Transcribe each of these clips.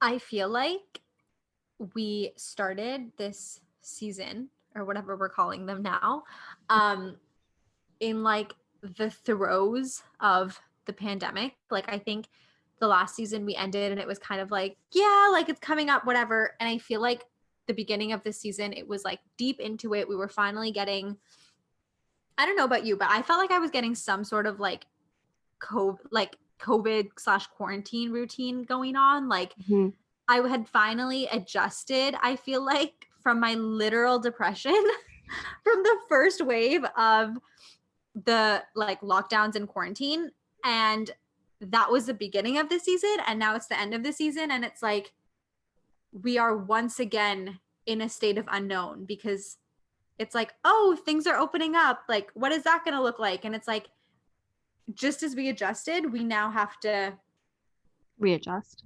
I feel like we started this season or whatever we're calling them now, in like the throes of the pandemic. Like I think the last season we ended and it was kind of like, yeah, like it's coming up, whatever. And I feel like the beginning of this season, it was like deep into it. We were finally getting, I don't know about you, but I felt like I was getting some sort of like COVID/quarantine routine going on. Like I had finally adjusted, I feel like, from my literal depression from the first wave of the like lockdowns and quarantine. And that was the beginning of the season. And now it's the end of the season. And it's like, we are once again in a state of unknown because it's like, oh, things are opening up. Like, what is that going to look like? And it's like, just as we adjusted, we now have to readjust.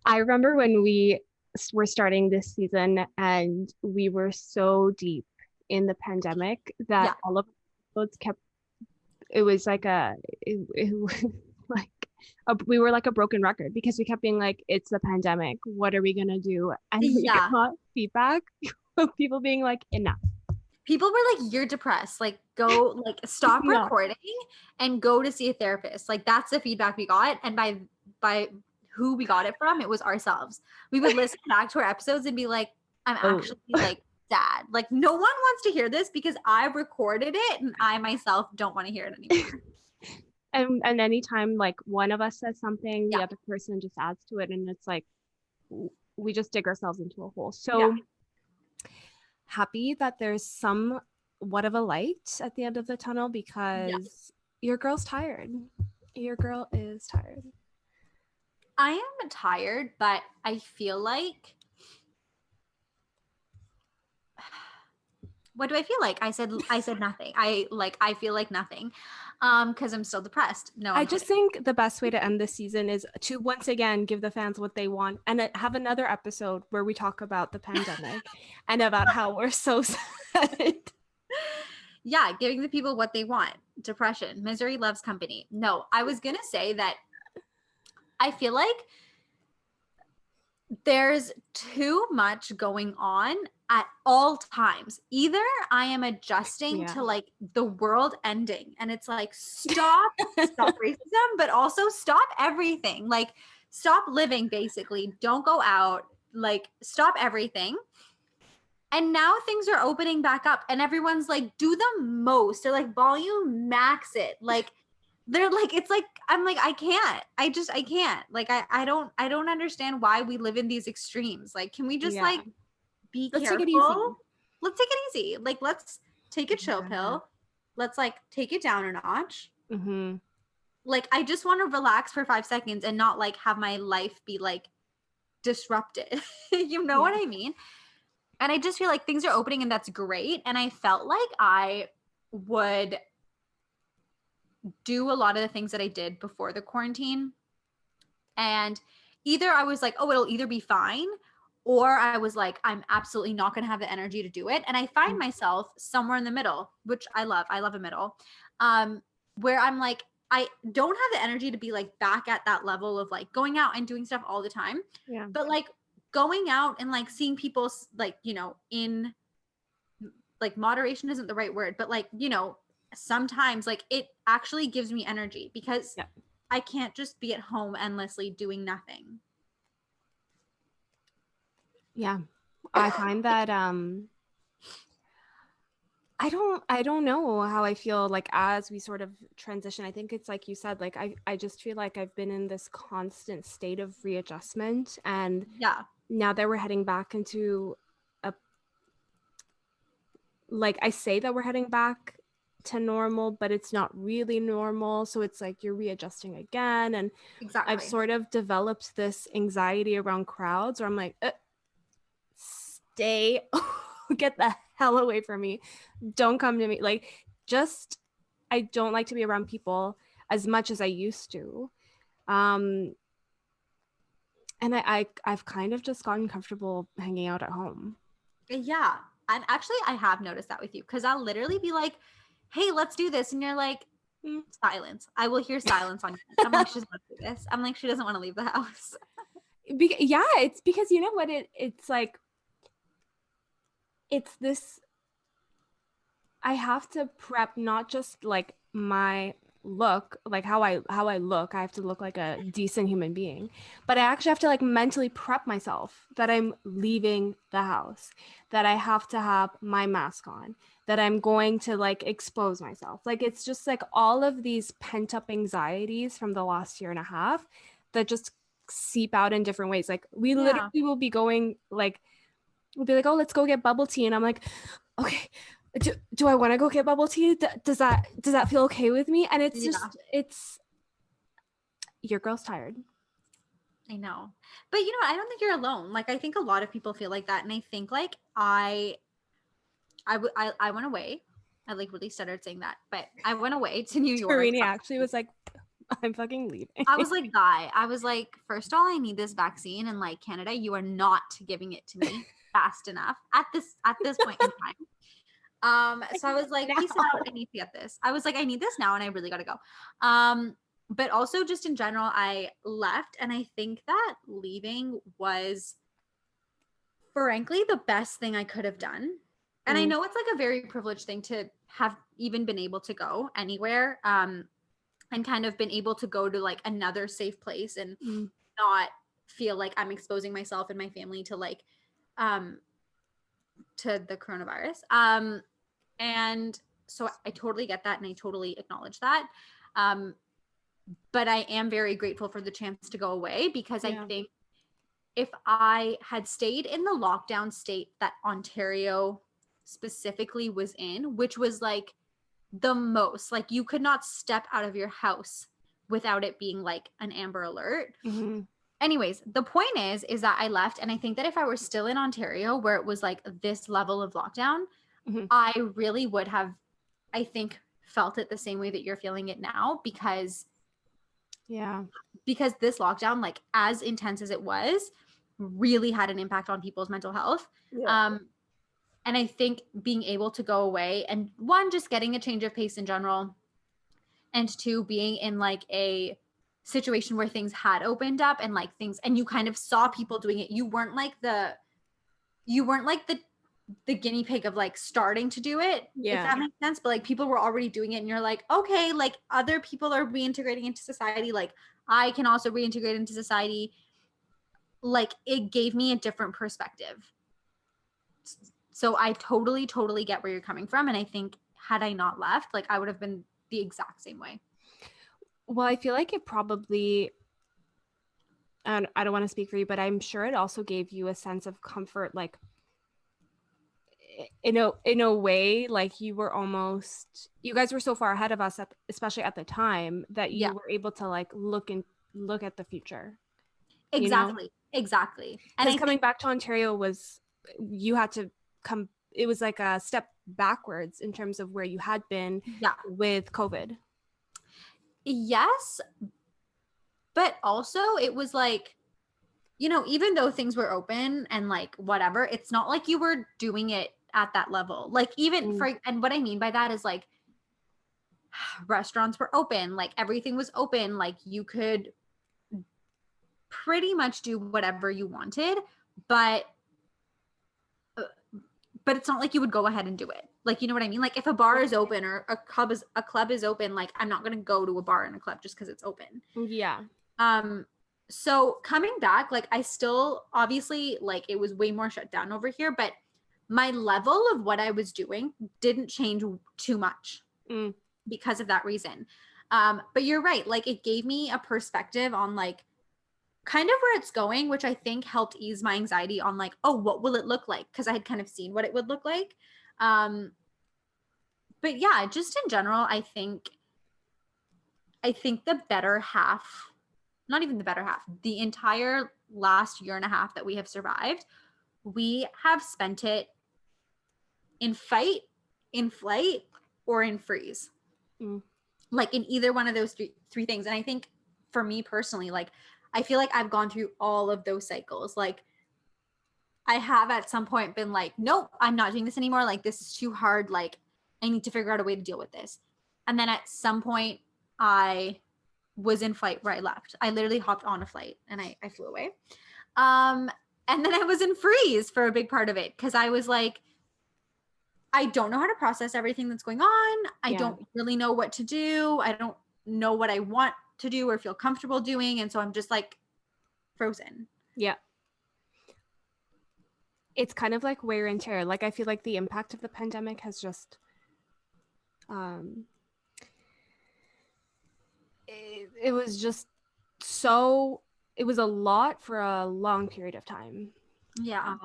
I remember when we were starting this season and we were so deep in the pandemic that all of the episodes kept, it was like we were like a broken record because we kept being like, it's the pandemic, what are we gonna do? And we got feedback of people being like, enough. People were like, you're depressed, like go, like stop recording and go to see a therapist. Like that's the feedback we got. And by who we got it from, it was ourselves. We would listen back to our episodes and be like, I'm actually like sad. Like no one wants to hear this because I recorded it and I myself don't want to hear it anymore. And anytime like one of us says something, the other person just adds to it. And it's like, we just dig ourselves into a hole. So happy that there's somewhat of a light at the end of the tunnel because your girl's tired. Your girl is tired. I am tired, but I feel like, what do I feel like? I said nothing. I feel like nothing. Because I'm still depressed. No, I just think the best way to end this season is to once again give the fans what they want and have another episode where we talk about the pandemic and about how we're so sad. Yeah, giving the people what they want. Depression, misery loves company. No, I was gonna say that I feel like there's too much going on at all times. Either I am adjusting to like the world ending and it's like, stop racism, but also stop everything. Like stop living, basically. Don't go out, like stop everything. And now things are opening back up and everyone's like, do the most. They're like, volume max it. Like they're like, it's like, I'm like, I can't. I can't. Like, I don't understand why we live in these extremes. Like, can we just like be careful? Take it easy. Let's take it easy. Like, let's take a chill pill. Let's like take it down a notch. Like, I just want to relax for 5 seconds and not like have my life be like disrupted. You know what I mean? And I just feel like things are opening and that's great. And I felt like I would do a lot of the things that I did before the quarantine. And either I was like, oh, it'll either be fine, or I was like, I'm absolutely not going to have the energy to do it. And I find myself somewhere in the middle, which I love. I love a middle, where I'm like, I don't have the energy to be like back at that level of like going out and doing stuff all the time. Yeah. But like going out and like seeing people like, you know, in like moderation isn't the right word, but like, you know, sometimes like it actually gives me energy because I can't just be at home endlessly doing nothing. Yeah. I find that I don't know how I feel like as we sort of transition. I think it's like you said, like I just feel like I've been in this constant state of readjustment, and now that we're heading back into like I say that we're heading back to normal, but it's not really normal. So it's like you're readjusting again. And I've sort of developed this anxiety around crowds where I'm like, stay, get the hell away from me. Don't come to me. Like, just, I don't like to be around people as much as I used to. And I've kind of just gotten comfortable hanging out at home. Yeah. And actually, I have noticed that with you because I'll literally be like, hey, let's do this. And you're like, Silence. I will hear silence on you. I'm like, she doesn't want to do this. I'm like, she doesn't want to leave the house. Yeah, it's because you know what it's like, it's this, I have to prep not just like my look, like how I look. I have to look like a decent human being, but I actually have to like mentally prep myself that I'm leaving the house, that I have to have my mask on, that I'm going to like expose myself. Like it's just like all of these pent up anxieties from the last year and a half that just seep out in different ways. Like we literally will be going like, we'll be like, oh, let's go get bubble tea, and I'm like, okay, do I want to go get bubble tea? Does that feel okay with me? And it's just, it's, your girl's tired. I know. But you know what? I don't think you're alone. Like, I think a lot of people feel like that. And I think like I went away. I like really started saying that, but I went away to New York. Serena actually was like, I'm fucking leaving. I was like, Guy, I was like, first of all, I need this vaccine. And like Canada, you are not giving it to me fast enough at this point in time. So I was like, peace out. I need to get this. I was like, I need this now and I really gotta go. But also just in general, I left, and I think that leaving was frankly the best thing I could have done. And I know it's like a very privileged thing to have even been able to go anywhere, and kind of been able to go to like another safe place and not feel like I'm exposing myself and my family to like to the coronavirus. And so I totally get that and I totally acknowledge that. But I am very grateful for the chance to go away, because I think if I had stayed in the lockdown state that Ontario specifically was in, which was like the most, like you could not step out of your house without it being like an Amber Alert. Anyways, the point is that I left, and I think that if I were still in Ontario where it was like this level of lockdown, I really would have, I think, felt it the same way that you're feeling it now, because this lockdown, like as intense as it was, really had an impact on people's mental health. And I think being able to go away, and one, just getting a change of pace in general, and two, being in like a situation where things had opened up and like things, and you kind of saw people doing it. You weren't like the guinea pig of like starting to do it, if that makes sense. But like people were already doing it, and you're like, okay, like other people are reintegrating into society, like I can also reintegrate into society. Like it gave me a different perspective. So I totally get where you're coming from. And I think had I not left, like I would have been the exact same way. Well, I feel like it probably, and I don't want to speak for you, but I'm sure it also gave you a sense of comfort, like in a way, like you guys were so far ahead of us, especially at the time, that you were able to like look at the future. Exactly. And coming back to Ontario was, you had to come, it was like a step backwards in terms of where you had been with COVID. Yes. But also it was like, you know, even though things were open and like whatever, it's not like you were doing it at that level. Like even and what I mean by that is like restaurants were open, like everything was open, like you could pretty much do whatever you wanted, but it's not like you would go ahead and do it. Like, you know what I mean? Like if a bar is open or a club is open, like I'm not going to go to a bar and a club just because it's open. So coming back, like I still obviously, like it was way more shut down over here, but my level of what I was doing didn't change too much because of that reason. But you're right. Like it gave me a perspective on like kind of where it's going, which I think helped ease my anxiety on like, oh, what will it look like? Because I had kind of seen what it would look like. But yeah, just in general, I think the better half, not even the better half, the entire last year and a half that we have survived, we have spent it in fight, in flight, or in freeze. Like in either one of those three things. And I think for me personally, like I feel like I've gone through all of those cycles. Like I have at some point been like, nope, I'm not doing this anymore. Like this is too hard. Like I need to figure out a way to deal with this. And then at some point I was in flight where I left. I literally hopped on a flight and I flew away. And then I was in freeze for a big part of it because I was like, I don't know how to process everything that's going on. I don't really know what to do. I don't know what I want to do or feel comfortable doing. And so I'm just like frozen. Yeah. It's kind of like wear and tear. Like I feel like the impact of the pandemic has just it was just so, it was a lot for a long period of time. Yeah.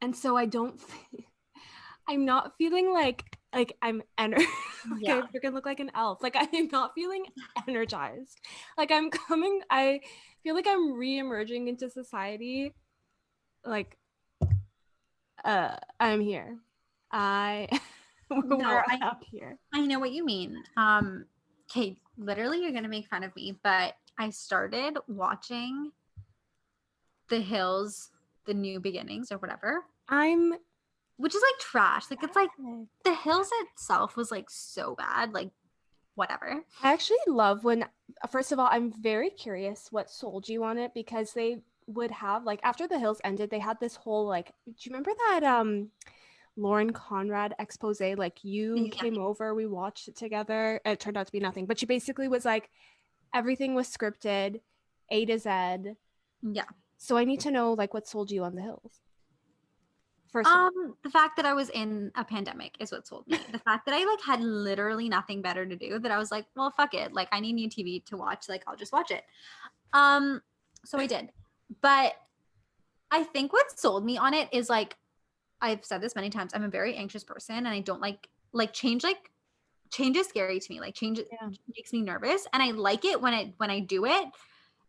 And so I'm not feeling like I'm I freaking look like an elf. Like I'm not feeling energized. Like I feel like I'm re-emerging into society. Like I'm here. We're up here. I know what you mean. Okay, literally you're gonna make fun of me, but I started watching The Hills, The New Beginnings or whatever. Which is like trash. Like it's like The Hills itself was like so bad. Like whatever. I actually love when, first of all, I'm very curious what sold you on it, because they would have, like, after The Hills ended, they had this whole, like, do you remember that Lauren Conrad expose? Like, you came over, we watched it together. It turned out to be nothing, but she basically was like, everything was scripted, A to Z. Yeah. So I need to know, like, what sold you on The Hills? First the fact that I was in a pandemic is what sold me. The fact that I like had literally nothing better to do, that I was like, well, fuck it. Like I need new TV to watch. Like I'll just watch it. So I did. But I think what sold me on it is, like, I've said this many times, I'm a very anxious person and I don't like change. Like change is scary to me. Like change makes me nervous, and I like it when I do it,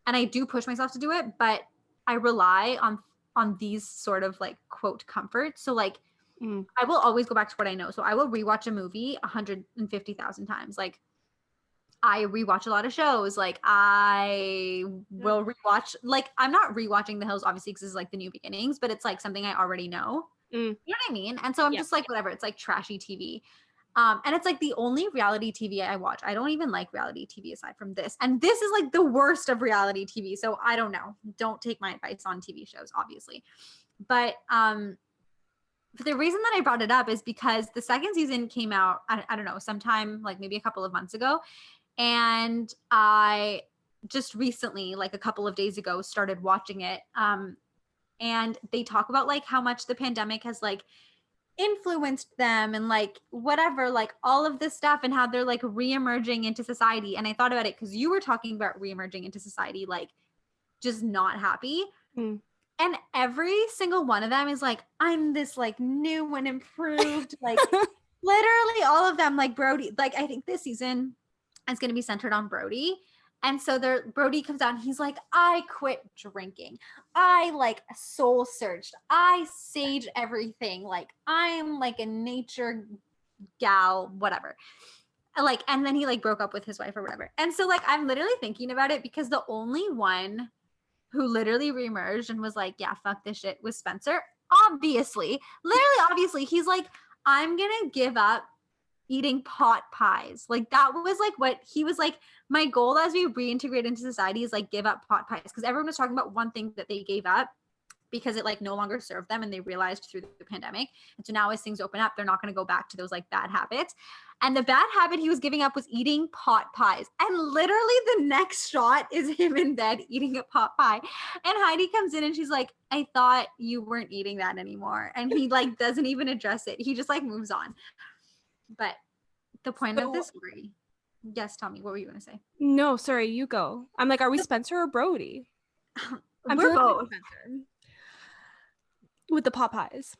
and I do push myself to do it, but I rely on these sort of like quote comfort. So like I will always go back to what I know. So I will rewatch a movie 150,000 times. Like I rewatch a lot of shows. Like I will rewatch, like I'm not rewatching The Hills obviously because it's like The New Beginnings, but it's like something I already know. You know what I mean? And so I'm just like, whatever. It's like trashy TV. And it's like the only reality TV I watch. I don't even like reality TV aside from this. And this is like the worst of reality TV. So I don't know. Don't take my advice on TV shows, obviously. But the reason that I brought it up is because the second season came out, I don't know, sometime like maybe a couple of months ago. And I just recently, like a couple of days ago, started watching it. And they talk about like how much the pandemic has like influenced them and like whatever, like all of this stuff, and how they're like re-emerging into society. And I thought about it because you were talking about re-emerging into society, like just not happy. And every single one of them is like, I'm this like new and improved, like literally all of them, like Brody, like I think this season is going to be centered on Brody. And so Brody comes out and he's like, I quit drinking. I like soul searched. I saged everything. Like I'm like a nature gal, whatever. Like, and then he like broke up with his wife or whatever. And so like, I'm literally thinking about it because the only one who literally reemerged and was like, yeah, fuck this shit was Spencer. Obviously, literally, obviously, he's like, I'm going to give up eating pot pies. Like that was like what he was like, my goal as we reintegrate into society is like give up pot pies, because everyone was talking about one thing that they gave up because it like no longer served them, and they realized through the pandemic. And so now as things open up, they're not going to go back to those like bad habits. And the bad habit he was giving up was eating pot pies. And literally the next shot is him in bed eating a pot pie. And Heidi comes in and she's like, I thought you weren't eating that anymore. And he like doesn't even address it. He just like moves on. But the point of this story, yes, Tommy, what were you going to say? No, sorry, you go. I'm like, are we Spencer or Brody? We're both. Spencer. With the pot pies.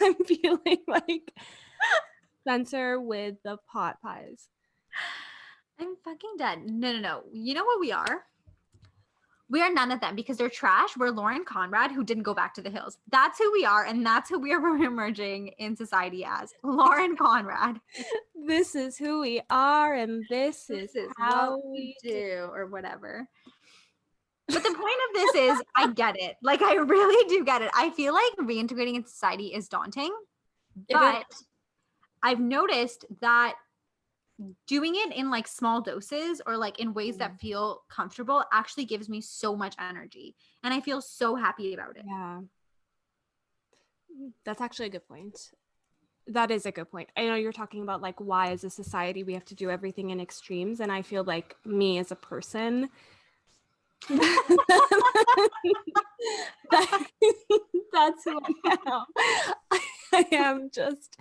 I'm feeling like Spencer with the pot pies. I'm fucking dead. No. You know what we are? We are none of them because they're trash. We're Lauren Conrad, who didn't go back to The Hills. That's who we are, and that's who we are emerging in society as. Lauren Conrad. This is who we are, and this is how we do, or whatever. But the point of this is, I get it. Like, I really do get it. I feel like reintegrating in society is daunting, but I've noticed that doing it in like small doses or like in ways that feel comfortable actually gives me so much energy, and I feel so happy about it. Yeah. That's actually a good point. That is a good point. I know you're talking about like why as a society we have to do everything in extremes, and I feel like me as a person that's who I am. I am just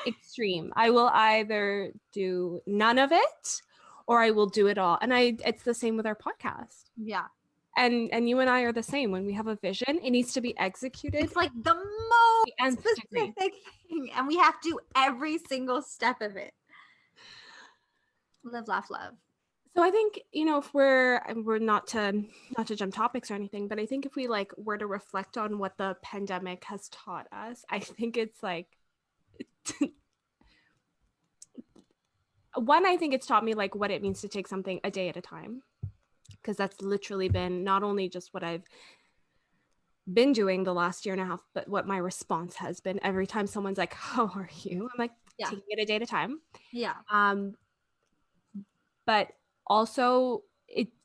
extreme. I will either do none of it or I will do it all. And it's the same with our podcast. Yeah. And you and I are the same. When we have a vision, it needs to be executed. It's like the most specific thing, and we have to do every single step of it. Live, laugh, love. So I think, you know, if we're not to jump topics or anything, but I think if we like were to reflect on what the pandemic has taught us, I think it's like one, I think it's taught me like what it means to take something a day at a time, because that's literally been not only just what I've been doing the last year and a half, but what my response has been every time someone's like, how are you? I'm like, taking it a day at a time. Yeah. But also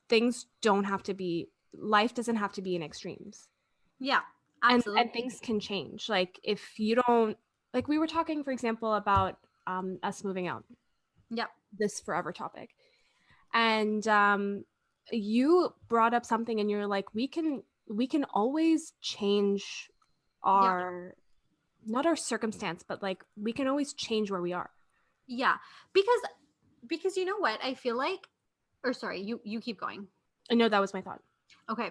things don't have to be, life doesn't have to be in extremes. Yeah, absolutely. And things can change. Like if you don't, like we were talking, for example, about us moving out. Yep. This forever topic. And you brought up something and you're like, we can always change our, not our circumstance, but like we can always change where we are. Yeah. Because you know what? I feel like, or sorry, you keep going. I know that was my thought. Okay.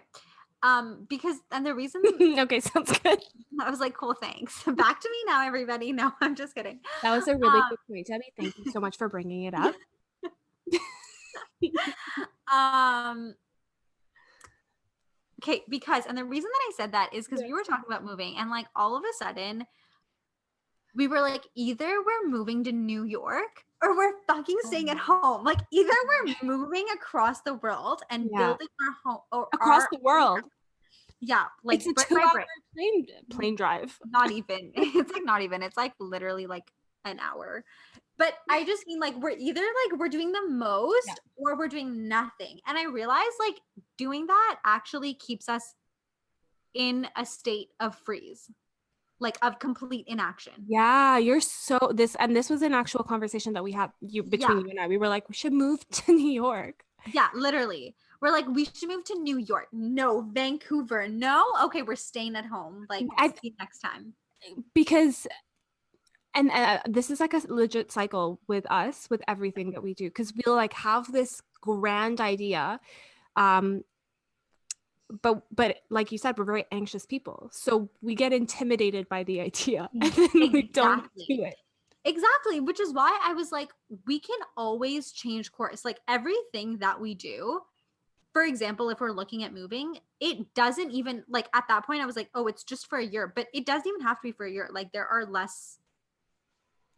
Because, and the reason. Okay, sounds good. I was like, cool, thanks. Back to me now, everybody. No, I'm just kidding. That was a really good point, Debbie. Thank you so much for bringing it up. Okay, because, and the reason that I said that is because we were talking about moving, and like all of a sudden we were like, either we're moving to New York or we're fucking staying at home. Like either we're moving across the world and building our home or across the world. Yeah, like it's a 2-hour plane drive. Not even. It's like not even. It's like literally like an hour. But I just mean like we're either like we're doing the most or we're doing nothing. And I realized like doing that actually keeps us in a state of freeze, like of complete inaction. Yeah, you're so this was an actual conversation that we had between you and I. We were like, we should move to New York. Yeah, literally. We're like, we should move to New York. No, Vancouver. No. Okay, we're staying at home. Like, see you next time. Because and this is like a legit cycle with us, with everything that we do, because we'll like have this grand idea, but like you said, we're very anxious people, so we get intimidated by the idea and then we don't do it. Exactly, which is why I was like, we can always change course. Like everything that we do, for example, if we're looking at moving, it doesn't even like at that point I was like, oh, it's just for a year, but it doesn't even have to be for a year. Like there are less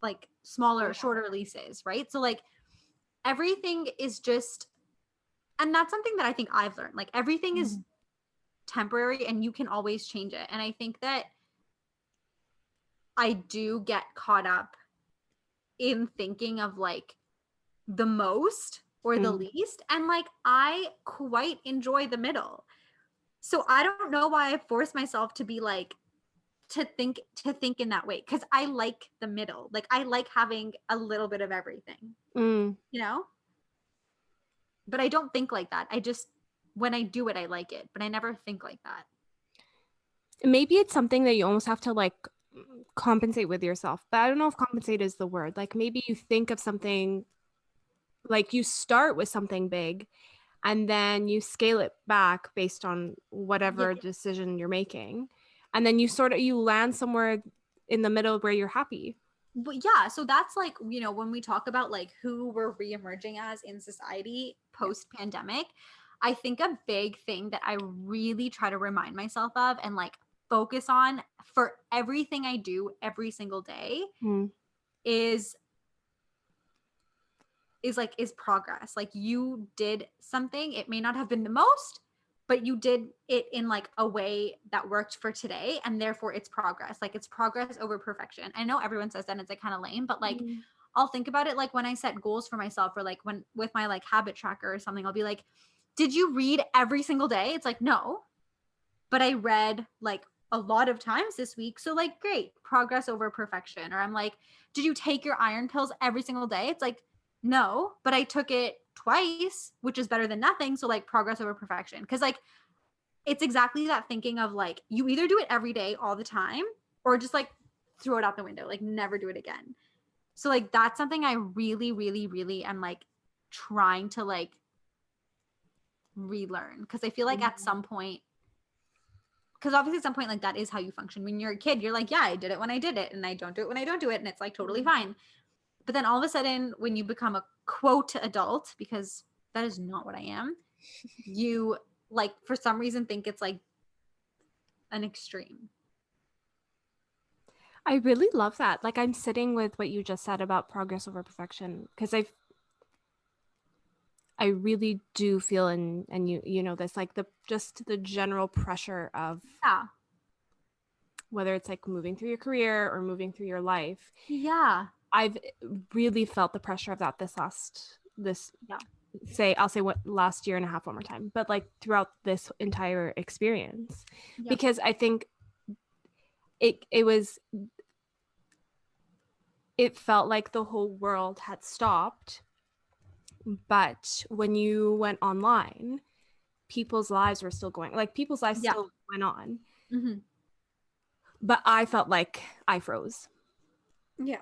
like smaller, shorter leases, right? So like everything is just, and that's something that I think I've learned. Like everything is temporary and you can always change it. And I think that I do get caught up in thinking of like the most or the least, and like I quite enjoy the middle. So I don't know why I force myself to be like to think in that way, because I like the middle. Like I like having a little bit of everything, you know, but I don't think like that. I just, when I do it, I like it, but I never think like that. Maybe it's something that you almost have to like compensate with yourself, but I don't know if compensate is the word. Like maybe you think of something, like you start with something big and then you scale it back based on whatever decision you're making, and then you land somewhere in the middle where you're happy. But yeah, so that's like, you know, when we talk about like who we're reemerging as in society post-pandemic, I think a big thing that I really try to remind myself of and like focus on for everything I do every single day is progress. Like you did something, it may not have been the most, but you did it in like a way that worked for today, and therefore it's progress. Like it's progress over perfection. I know everyone says that and it's like kind of lame, but like I'll think about it like when I set goals for myself, or like when with my like habit tracker or something, I'll be like, did you read every single day? It's like, no, but I read like a lot of times this week. So like, great, progress over perfection. Or I'm like, did you take your iron pills every single day? It's like, no, but I took it twice, which is better than nothing. So like progress over perfection. Cause like, it's exactly that thinking of like, you either do it every day all the time or just like throw it out the window, like never do it again. So like, that's something I really, really, really am like trying to like relearn. Cause I feel like at some point, because obviously at some point like that is how you function when you're a kid. You're like, yeah, I did it when I did it, and I don't do it when I don't do it, and it's like totally fine. But then all of a sudden when you become a quote adult, because that is not what I am, you like for some reason think it's like an extreme. I really love that. Like I'm sitting with what you just said about progress over perfection, because I really do feel, and you know this, like the general pressure of whether it's like moving through your career or moving through your life. Yeah. I've really felt the pressure of that I'll say what last year and a half one more time, but like throughout this entire experience. Yep. Because I think it felt like the whole world had stopped. But when you went online, people's lives were still going, like people's lives still went on. Mm-hmm. But I felt like I froze. Yeah.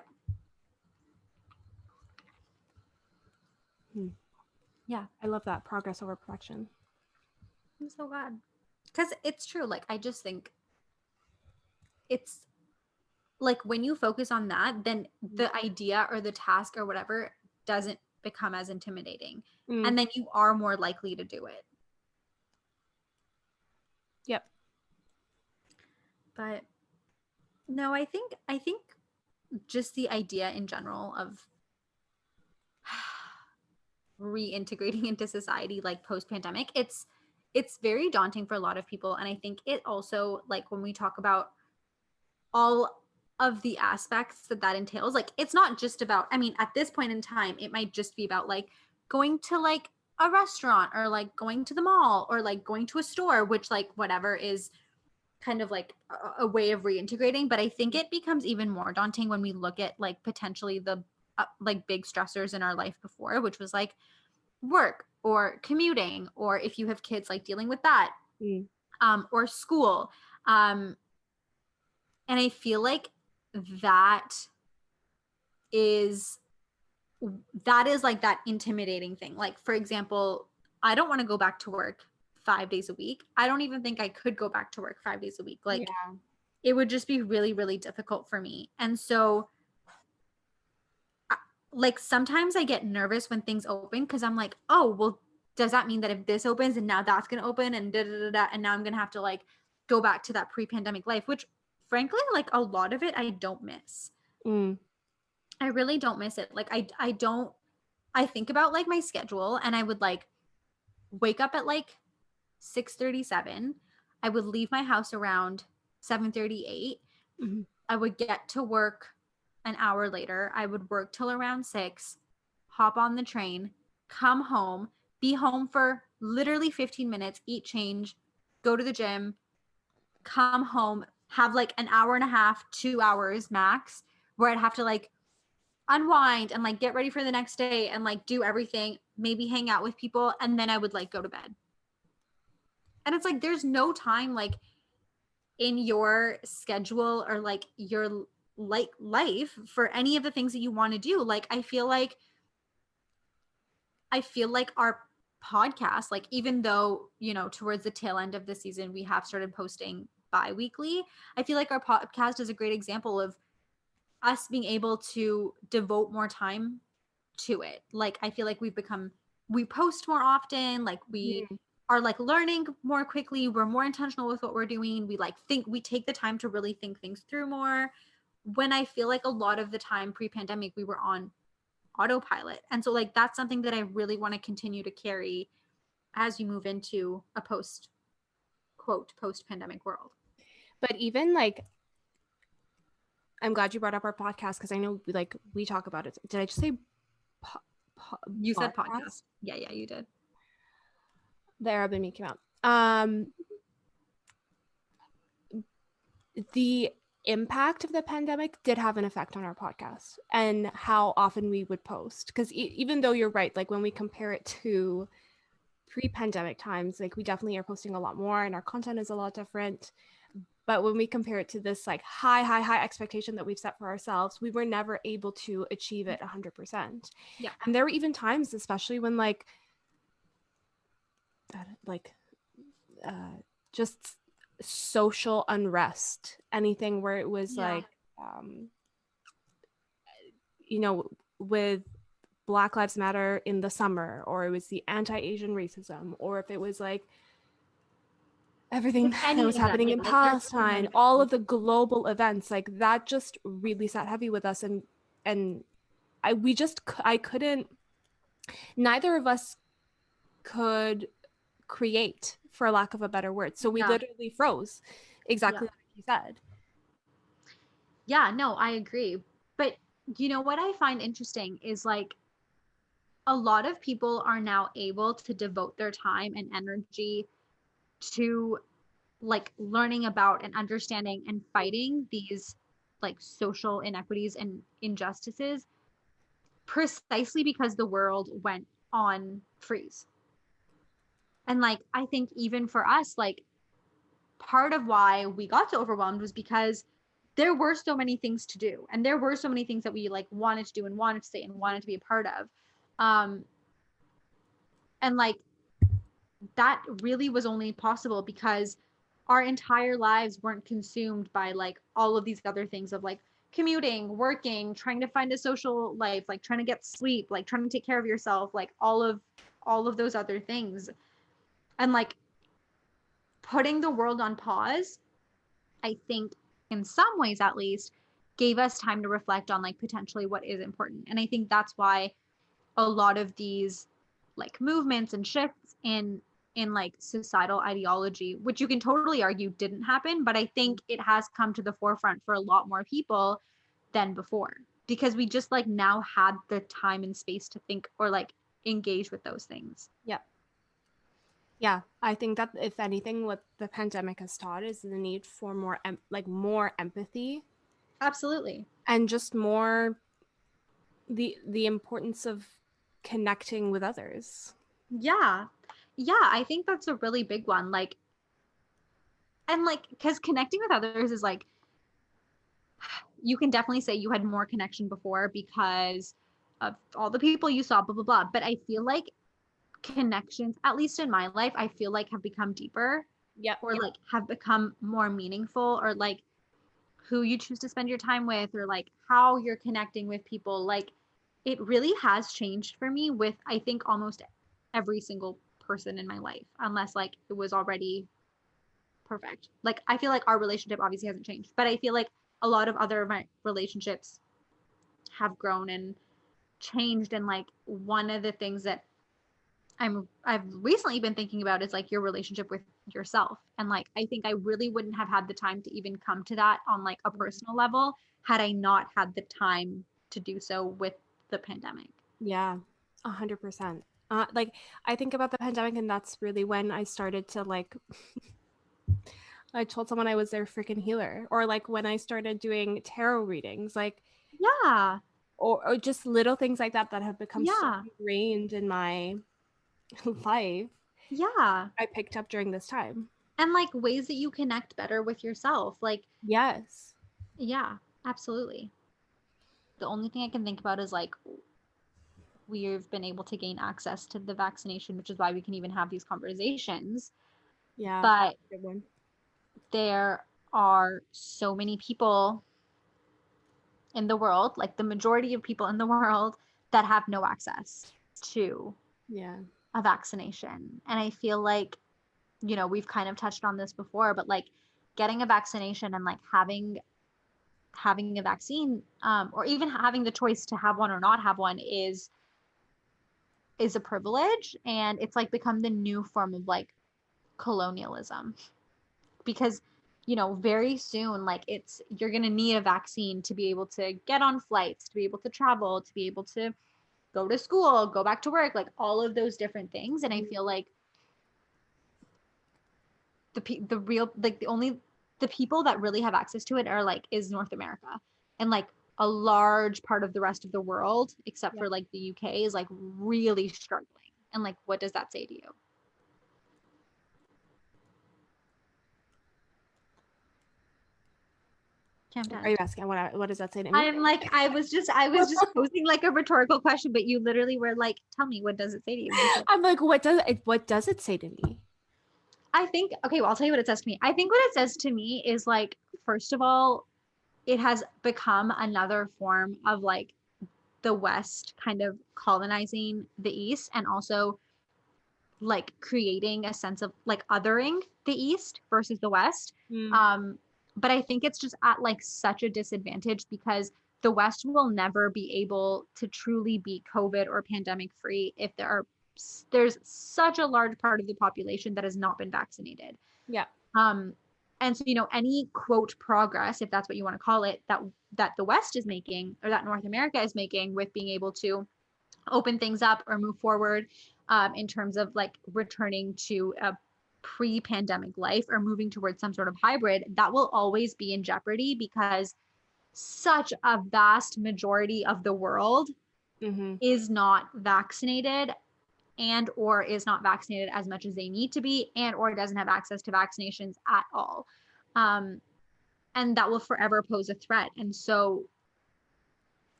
Yeah. I love that. Progress over perfection. I'm so glad. Because it's true. Like, I just think it's like when you focus on that, then the idea or the task or whatever doesn't become as intimidating. And then you are more likely to do it. Yep. But no, I think just the idea in general of reintegrating into society like post-pandemic, it's very daunting for a lot of people. And I think it also, like when we talk about all of the aspects that entails, like it's not just about, I mean, at this point in time it might just be about like going to like a restaurant or like going to the mall or like going to a store, which like whatever is kind of like a way of reintegrating. But I think it becomes even more daunting when we look at like potentially the like big stressors in our life before, which was like work or commuting, or if you have kids, like dealing with that, or school. And I feel like that is like that intimidating thing. Like, for example, I don't want to go back to work 5 days a week. I don't even think I could go back to work 5 days a week. Like, it would just be really, really difficult for me. And so, like, sometimes I get nervous when things open because I'm like, oh, well, does that mean that if this opens and now that's going to open and da da da da, and now I'm going to have to like go back to that pre-pandemic life, which frankly, like a lot of it, I don't miss. I really don't miss it. Like, I think about like my schedule, and I would like wake up at like 6:37. I would leave my house around 7:38. I would get to work an hour later. I would work till around 6, hop on the train, come home, be home for literally 15 minutes, eat, change, go to the gym, come home, have like an hour and a half, 2 hours max, where I'd have to like unwind and like get ready for the next day and like do everything, maybe hang out with people, and then I would like go to bed. And it's like there's no time like in your schedule or like your like life for any of the things that you want to do. Like I feel like our podcast, like even though, you know, towards the tail end of the season we have started posting bi-weekly, I feel like our podcast is a great example of us being able to devote more time to it. Like I feel like we post more often, like we are like learning more quickly, we're more intentional with what we're doing, we like we take the time to really think things through more, when I feel like a lot of the time pre-pandemic we were on autopilot. And so like that's something that I really want to continue to carry as you move into a post quote post-pandemic world. But even like, I'm glad you brought up our podcast, because I know like we talk about it. Did I just say you said podcast? Yeah, you did. The Arab in me came out. The impact of the pandemic did have an effect on our podcast and how often we would post, because even though you're right, like when we compare it to pre-pandemic times, like we definitely are posting a lot more and our content is a lot different. But when we compare it to this like high expectation that we've set for ourselves, we were never able to achieve it 100%. Yeah. And there were even times, especially when like just social unrest, anything where it was like you know, with Black Lives Matter in the summer, or it was the anti-Asian racism, or if it was like everything that was happening in Palestine, all of the global events, like that just really sat heavy with us. And I couldn't, neither of us could create, for lack of a better word. So we literally froze, exactly like you said. Yeah, no, I agree. But you know what I find interesting is like a lot of people are now able to devote their time and energy to like learning about and understanding and fighting these like social inequities and injustices precisely because the world went on freeze. And like I think even for us, like part of why we got so overwhelmed was because there were so many things to do and there were so many things that we like wanted to do and wanted to say and wanted to be a part of. And like that really was only possible because our entire lives weren't consumed by like all of these other things of like commuting, working, trying to find a social life, like trying to get sleep, like trying to take care of yourself, like all of those other things. And like putting the world on pause, I think in some ways at least gave us time to reflect on like potentially what is important. And I think that's why a lot of these like movements and shifts in like societal ideology, which you can totally argue didn't happen, but I think it has come to the forefront for a lot more people than before because we just like now had the time and space to think or like engage with those things. Yeah, I think that if anything, what the pandemic has taught is the need for more more empathy. Absolutely. And just more the importance of connecting with others. Yeah. Yeah, I think that's a really big one. Like, and like, because connecting with others is like, you can definitely say you had more connection before because of all the people you saw, blah, blah, blah. But I feel like connections, at least in my life, I feel like have become deeper. Or like have become more meaningful, or like who you choose to spend your time with, or like how you're connecting with people. Like it really has changed for me with, I think, almost every single person in my life, unless like it was already perfect. Like I feel like our relationship obviously hasn't changed, but I feel like a lot of other of my relationships have grown and changed. And like one of the things that I've recently been thinking about is like your relationship with yourself. And like I think I really wouldn't have had the time to even come to that on like a personal level had I not had the time to do so with the pandemic. Yeah, 100%. Like I think about the pandemic, and that's really when I started to like I told someone I was their freaking healer, or like when I started doing tarot readings, like Yeah. or just little things like that that have become so Yeah. ingrained in my life. Yeah. I picked up during this time. And like ways that you connect better with yourself. Like, yes. Yeah, absolutely. The only thing I can think about is like we've been able to gain access to the vaccination, which is why we can even have these conversations. Yeah. But good one. There are so many people in the world, like the majority of people in the world, that have no access to a vaccination. And I feel like, you know, we've kind of touched on this before, but like getting a vaccination and like having a vaccine, or even having the choice to have one or not have one is a privilege, and it's like become the new form of like colonialism. because, you know, very soon, like you're going to need a vaccine to be able to get on flights, to be able to travel, to be able to go to school, go back to work, like all of those different things. And I feel like the real, like the people that really have access to it are like, is North America. And like a large part of the rest of the world, except for like the UK, is like really struggling. And like, what does that say to you? Are you asking what does that say to me? I'm like, I was just posing like a rhetorical question, but you literally were like, tell me, what does it say to you? I'm like, what does it say to me? I think, okay, well, I'll tell you what it says to me. I think what it says to me is like, first of all, it has become another form of like the West kind of colonizing the East, and also like creating a sense of like othering the East versus the West. But I think it's just at like such a disadvantage because the West will never be able to truly be COVID or pandemic free if there's such a large part of the population that has not been vaccinated. Yeah. And so, you know, any quote progress, if that's what you want to call it, that the West is making, or that North America is making, with being able to open things up or move forward, in terms of like returning to a pre-pandemic life or moving towards some sort of hybrid, that will always be in jeopardy because such a vast majority of the world is not vaccinated, and or is not vaccinated as much as they need to be, and or doesn't have access to vaccinations at all. And that will forever pose a threat. And so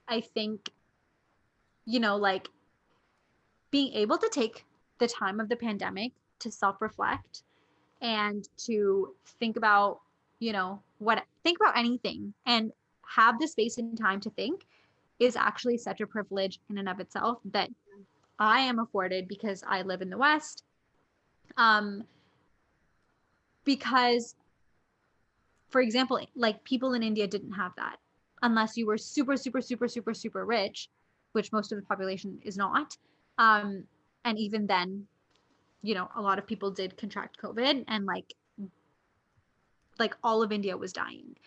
I think, you know, like being able to take the time of the pandemic to self-reflect and to think about, you know, think about anything and have the space and time to think is actually such a privilege in and of itself that I am afforded because I live in the West. Because, for example, like people in India didn't have that unless you were super, super, super, super, super rich, which most of the population is not. And even then, you know, a lot of people did contract COVID, and like all of India was dying.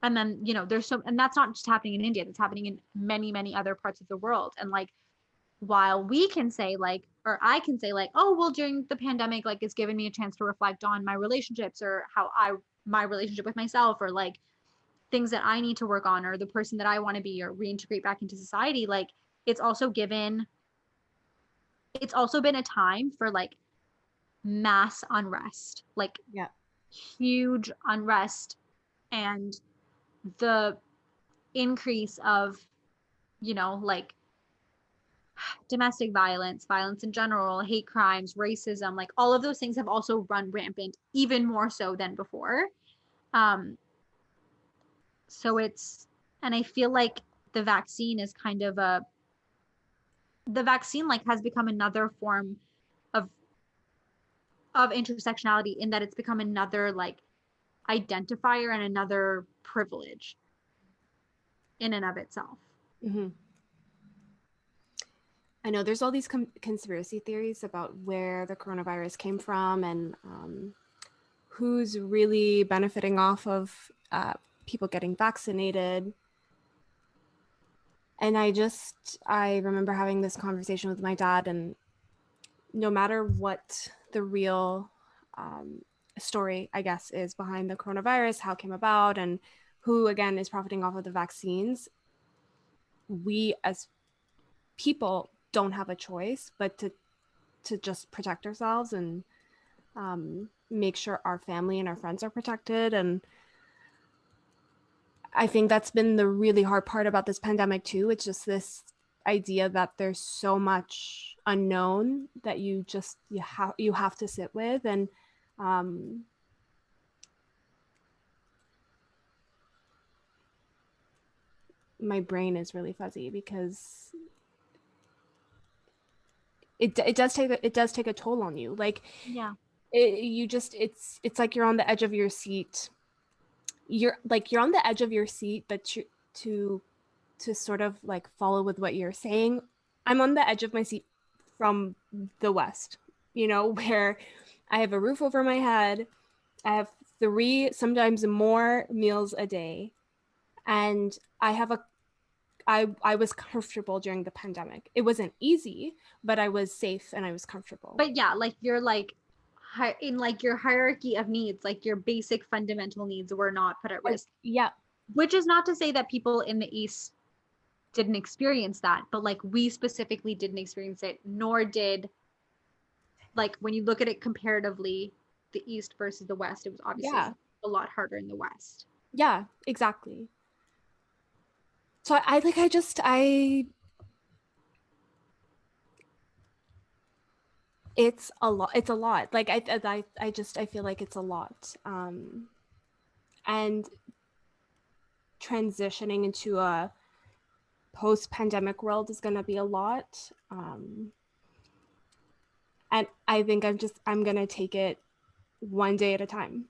And then, you know, and that's not just happening in India, that's happening in many, many other parts of the world. And like, while we can say like, or I can say like, oh, well, during the pandemic, like it's given me a chance to reflect on my relationships, or my relationship with myself, or like things that I need to work on, or the person that I want to be, or reintegrate back into society. Like it's also been a time for like mass unrest, like huge unrest, and the increase of, you know, like domestic violence, violence in general, hate crimes, racism, like all of those things have also run rampant, even more so than before. So and I feel like the vaccine is kind of the vaccine like has become another form of intersectionality, in that it's become another like identifier and another privilege in and of itself. I know there's all these conspiracy theories about where the coronavirus came from and who's really benefiting off of people getting vaccinated. And I remember having this conversation with my dad, and no matter what the real story, I guess, is behind the coronavirus, how it came about, and who, again, is profiting off of the vaccines, we as people don't have a choice but to just protect ourselves and make sure our family and our friends are protected. And I think that's been the really hard part about this pandemic too. It's just this idea that there's so much unknown that you have to sit with. And my brain is really fuzzy because it does take a toll on you. Like, it's like you're on the edge of your seat. You're on the edge of your seat, but to sort of like follow with what you're saying, I'm on the edge of my seat from the West, you know, where I have a roof over my head, I have 3, sometimes more meals a day. And I was comfortable during the pandemic. It wasn't easy, but I was safe and I was comfortable. But yeah, like you're like in like your hierarchy of needs, like your basic fundamental needs were not put at risk. Yeah. Which is not to say that people in the East didn't experience that, but like we specifically didn't experience it, nor did, like when you look at it comparatively, the East versus the West, it was obviously Yeah. a lot harder in the West. Yeah, exactly. So I it's a lot. It's a lot. Like I feel like it's a lot. And transitioning into a post-pandemic world is going to be a lot. And I think I'm going to take it one day at a time.